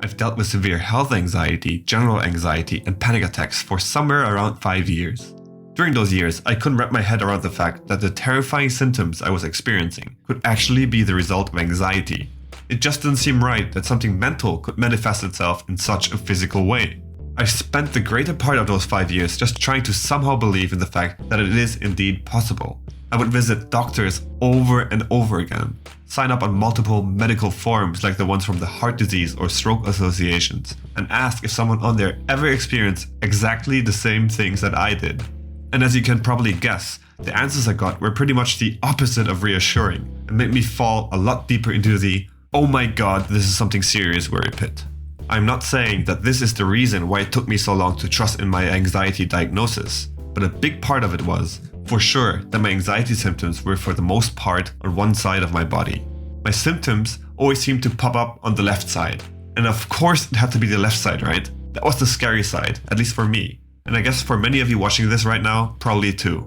I've dealt with severe health anxiety, general anxiety, and panic attacks for somewhere around 5 years. During those years, I couldn't wrap my head around the fact that the terrifying symptoms I was experiencing could actually be the result of anxiety. It just didn't seem right that something mental could manifest itself in such a physical way. I spent the greater part of those 5 years just trying to somehow believe in the fact that it is indeed possible. I would visit doctors over and over again, sign up on multiple medical forums like the ones from the heart disease or stroke associations, and ask if someone on there ever experienced exactly the same things that I did. And as you can probably guess, the answers I got were pretty much the opposite of reassuring and made me fall a lot deeper into the "oh my god, this is something serious" worry pit. I'm not saying that this is the reason why it took me so long to trust in my anxiety diagnosis, but a big part of it was, for sure, that my anxiety symptoms were for the most part on one side of my body. My symptoms always seemed to pop up on the left side. And of course it had to be the left side, right? That was the scary side, at least for me. And I guess for many of you watching this right now, probably too.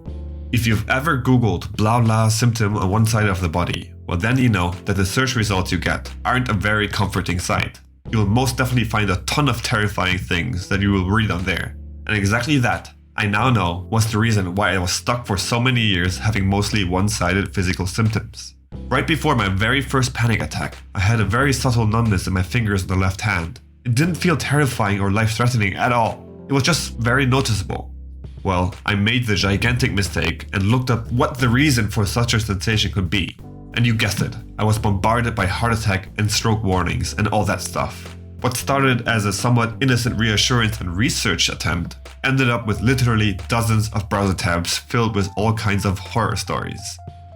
If you've ever Googled blah blah symptom on one side of the body, well then you know that the search results you get aren't a very comforting sight. You will most definitely find a ton of terrifying things that you will read on there. And exactly that, I now know, was the reason why I was stuck for so many years having mostly one-sided physical symptoms. Right before my very first panic attack, I had a very subtle numbness in my fingers on the left hand. It didn't feel terrifying or life-threatening at all. It was just very noticeable. Well, I made the gigantic mistake and looked up what the reason for such a sensation could be. And you guessed it, I was bombarded by heart attack and stroke warnings and all that stuff. What started as a somewhat innocent reassurance and research attempt ended up with literally dozens of browser tabs filled with all kinds of horror stories.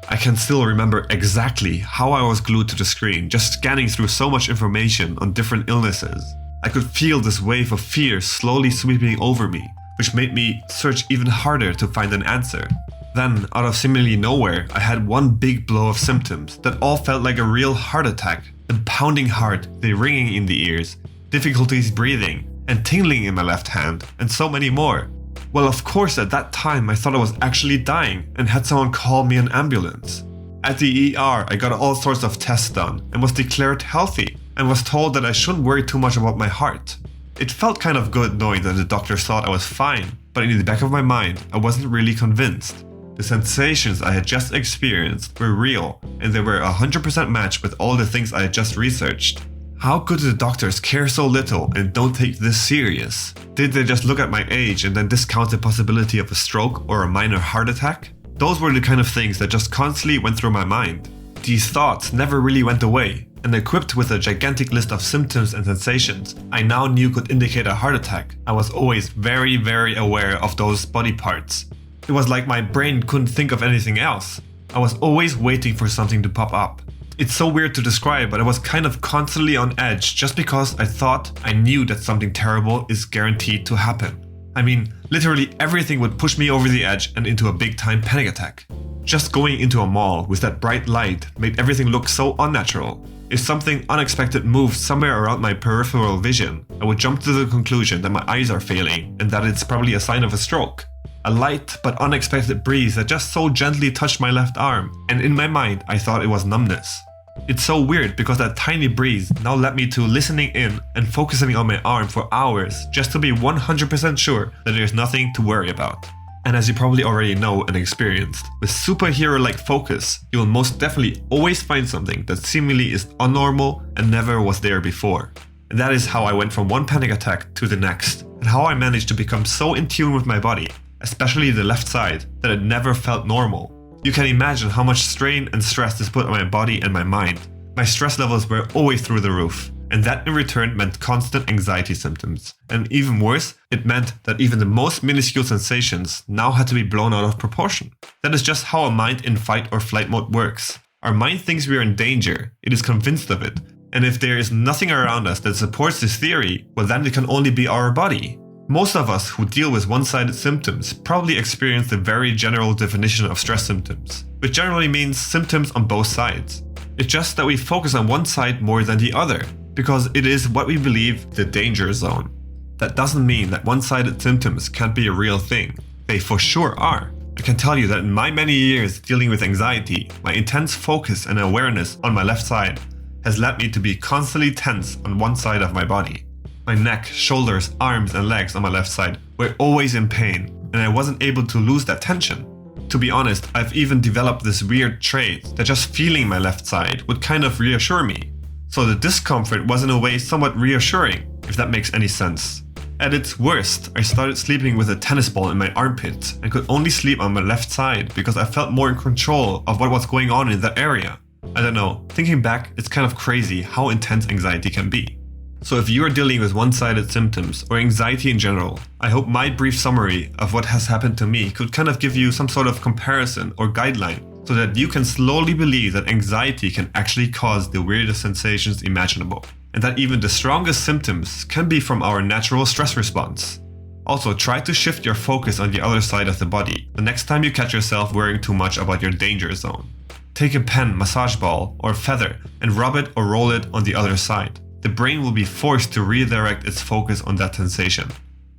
I can still remember exactly how I was glued to the screen, just scanning through so much information on different illnesses. I could feel this wave of fear slowly sweeping over me, which made me search even harder to find an answer. Then, out of seemingly nowhere, I had one big blow of symptoms that all felt like a real heart attack. The pounding heart, the ringing in the ears, difficulties breathing, and tingling in my left hand, and so many more. Well, of course, at that time I thought I was actually dying and had someone call me an ambulance. At the ER, I got all sorts of tests done and was declared healthy and was told that I shouldn't worry too much about my heart. It felt kind of good knowing that the doctor thought I was fine, but in the back of my mind, I wasn't really convinced. The sensations I had just experienced were real, and they were 100% matched with all the things I had just researched. How could the doctors care so little and don't take this serious? Did they just look at my age and then discount the possibility of a stroke or a minor heart attack? Those were the kind of things that just constantly went through my mind. These thoughts never really went away, and equipped with a gigantic list of symptoms and sensations I now knew could indicate a heart attack, I was always very aware of those body parts. It was like my brain couldn't think of anything else. I was always waiting for something to pop up. It's so weird to describe, but I was kind of constantly on edge just because I thought I knew that something terrible is guaranteed to happen. I mean, literally everything would push me over the edge and into a big time panic attack. Just going into a mall with that bright light made everything look so unnatural. If something unexpected moved somewhere around my peripheral vision, I would jump to the conclusion that my eyes are failing and that it's probably a sign of a stroke. A light but unexpected breeze that just so gently touched my left arm, and in my mind I thought it was numbness. It's so weird because that tiny breeze now led me to listening in and focusing on my arm for hours just to be 100% sure that there's nothing to worry about. And as you probably already know and experienced, with superhero-like focus, you will most definitely always find something that seemingly is abnormal and never was there before. And that is how I went from one panic attack to the next, and how I managed to become so in tune with my body, especially the left side, that it never felt normal. You can imagine how much strain and stress this put on my body and my mind. My stress levels were always through the roof, and that in return meant constant anxiety symptoms. And even worse, it meant that even the most minuscule sensations now had to be blown out of proportion. That is just how a mind in fight or flight mode works. Our mind thinks we are in danger, it is convinced of it, and if there is nothing around us that supports this theory, well then it can only be our body. Most of us who deal with one-sided symptoms probably experience the very general definition of stress symptoms, which generally means symptoms on both sides. It's just that we focus on one side more than the other, because it is what we believe the danger zone. That doesn't mean that one-sided symptoms can't be a real thing. They for sure are. I can tell you that in my many years dealing with anxiety, my intense focus and awareness on my left side has led me to be constantly tense on one side of my body. My neck, shoulders, arms, and legs on my left side were always in pain, and I wasn't able to lose that tension. To be honest, I've even developed this weird trait that just feeling my left side would kind of reassure me. So the discomfort was in a way somewhat reassuring, if that makes any sense. At its worst, I started sleeping with a tennis ball in my armpit and could only sleep on my left side because I felt more in control of what was going on in that area. I don't know, thinking back, it's kind of crazy how intense anxiety can be. So if you are dealing with one-sided symptoms or anxiety in general, I hope my brief summary of what has happened to me could kind of give you some sort of comparison or guideline so that you can slowly believe that anxiety can actually cause the weirdest sensations imaginable, and that even the strongest symptoms can be from our natural stress response. Also, try to shift your focus on the other side of the body the next time you catch yourself worrying too much about your danger zone. Take a pen, massage ball, or feather and rub it or roll it on the other side. The brain will be forced to redirect its focus on that sensation.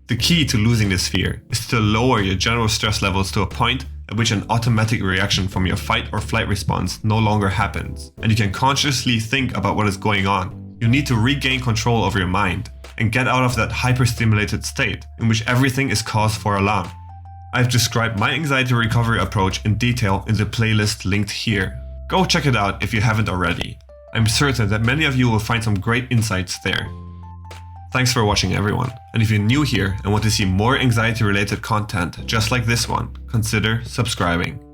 The key to losing this fear is to lower your general stress levels to a point at which an automatic reaction from your fight or flight response no longer happens, and you can consciously think about what is going on. You need to regain control over your mind and get out of that hyperstimulated state in which everything is cause for alarm. I've described my anxiety recovery approach in detail in the playlist linked here. Go check it out if you haven't already. I'm certain that many of you will find some great insights there. Thanks for watching, everyone, and if you're new here and want to see more anxiety-related content just like this one, consider subscribing.